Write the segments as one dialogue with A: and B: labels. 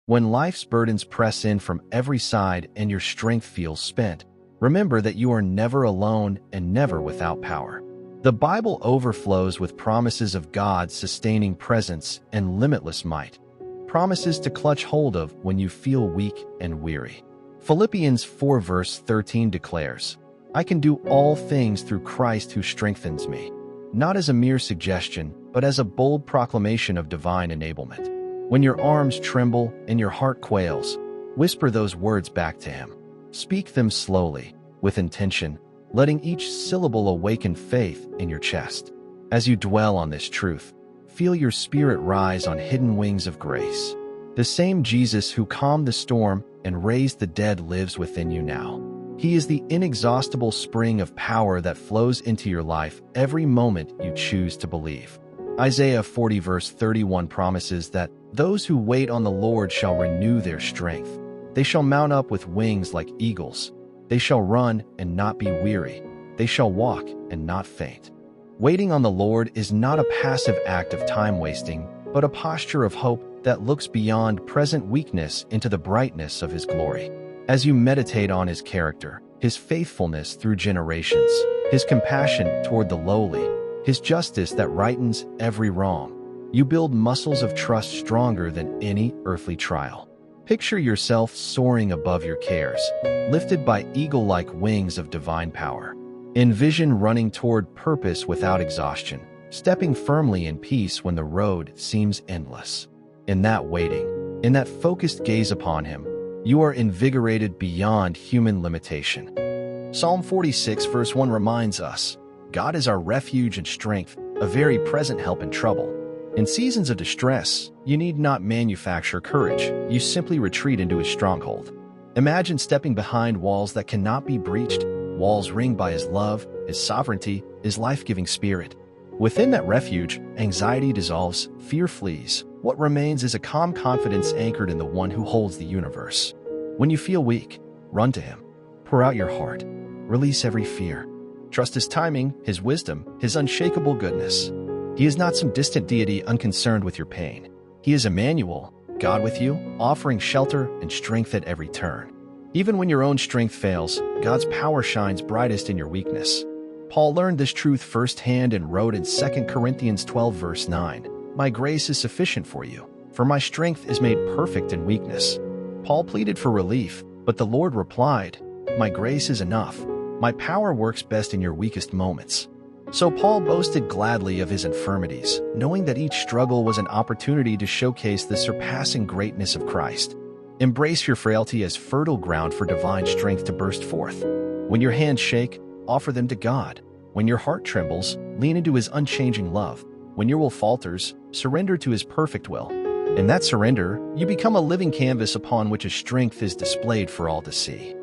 A: When life's burdens press in from every side and your strength feels spent, remember that you are never alone and never without power. The Bible overflows with promises of God's sustaining presence and limitless might, promises to clutch hold of when you feel weak and weary. Philippians 4 verse 13 declares, "I can do all things through Christ who strengthens me," not as a mere suggestion, but as a bold proclamation of divine enablement. When your arms tremble and your heart quails, whisper those words back to Him. Speak them slowly, with intention, letting each syllable awaken faith in your chest. As you dwell on this truth, feel your spirit rise on hidden wings of grace. The same Jesus who calmed the storm and raised the dead lives within you now. He is the inexhaustible spring of power that flows into your life every moment you choose to believe. Isaiah 40 verse 31 promises that those who wait on the Lord shall renew their strength. They shall mount up with wings like eagles. They shall run and not be weary. They shall walk and not faint. Waiting on the Lord is not a passive act of time wasting, but a posture of hope that looks beyond present weakness into the brightness of His glory. As you meditate on His character, His faithfulness through generations, His compassion toward the lowly, His justice that rightens every wrong, you build muscles of trust stronger than any earthly trial. Picture yourself soaring above your cares, lifted by eagle-like wings of divine power. Envision running toward purpose without exhaustion, stepping firmly in peace when the road seems endless. In that waiting, in that focused gaze upon Him, you are invigorated beyond human limitation. Psalm 46 verse 1 reminds us, "God is our refuge and strength, a very present help in trouble." In seasons of distress, you need not manufacture courage. You simply retreat into His stronghold. Imagine stepping behind walls that cannot be breached, walls ringed by His love, His sovereignty, His life-giving spirit. Within that refuge, anxiety dissolves, fear flees. What remains is a calm confidence anchored in the One who holds the universe. When you feel weak, run to Him. Pour out your heart. Release every fear. Trust His timing, His wisdom, His unshakable goodness. He is not some distant deity unconcerned with your pain. He is Emmanuel, God with you, offering shelter and strength at every turn. Even when your own strength fails, God's power shines brightest in your weakness. Paul learned this truth firsthand and wrote in 2 Corinthians 12 verse 9, "My grace is sufficient for you, for my strength is made perfect in weakness." Paul pleaded for relief, but the Lord replied, "My grace is enough. My power works best in your weakest moments." So Paul boasted gladly of his infirmities, knowing that each struggle was an opportunity to showcase the surpassing greatness of Christ. Embrace your frailty as fertile ground for divine strength to burst forth. When your hands shake, offer them to God. When your heart trembles, lean into His unchanging love. When your will falters, surrender to His perfect will. In that surrender, you become a living canvas upon which His strength is displayed for all to see.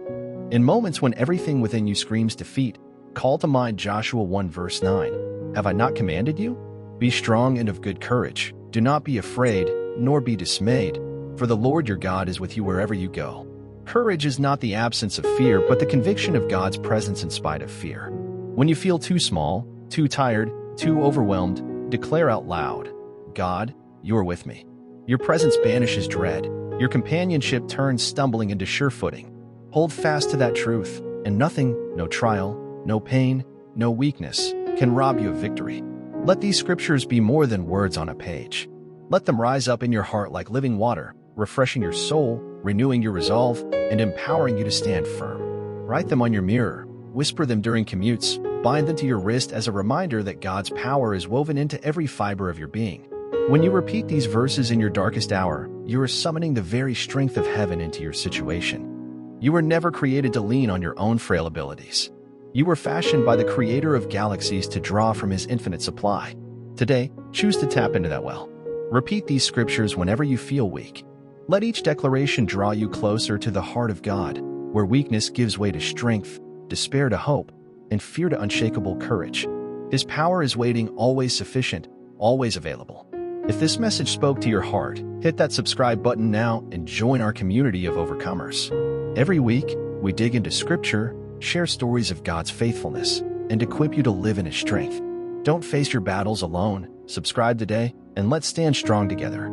A: In moments when everything within you screams defeat, call to mind Joshua 1 verse 9. "Have I not commanded you? Be strong and of good courage. Do not be afraid, nor be dismayed, for the Lord your God is with you wherever you go." Courage is not the absence of fear, but the conviction of God's presence in spite of fear. When you feel too small, too tired, too overwhelmed, declare out loud, "God, you are with me." Your presence banishes dread. Your companionship turns stumbling into sure footing. Hold fast to that truth, and nothing, no trial, no pain, no weakness, can rob you of victory. Let these scriptures be more than words on a page. Let them rise up in your heart like living water, refreshing your soul, renewing your resolve, and empowering you to stand firm. Write them on your mirror, whisper them during commutes, bind them to your wrist as a reminder that God's power is woven into every fiber of your being. When you repeat these verses in your darkest hour, you are summoning the very strength of heaven into your situation. You were never created to lean on your own frail abilities. You were fashioned by the Creator of galaxies to draw from His infinite supply. Today, choose to tap into that well. Repeat these scriptures whenever you feel weak. Let each declaration draw you closer to the heart of God, where weakness gives way to strength, despair to hope, and fear to unshakable courage. His power is waiting, always sufficient, always available. If this message spoke to your heart, hit that subscribe button now and join our community of overcomers. Every week, we dig into Scripture, share stories of God's faithfulness, and equip you to live in His strength. Don't face your battles alone. Subscribe today, and let's stand strong together.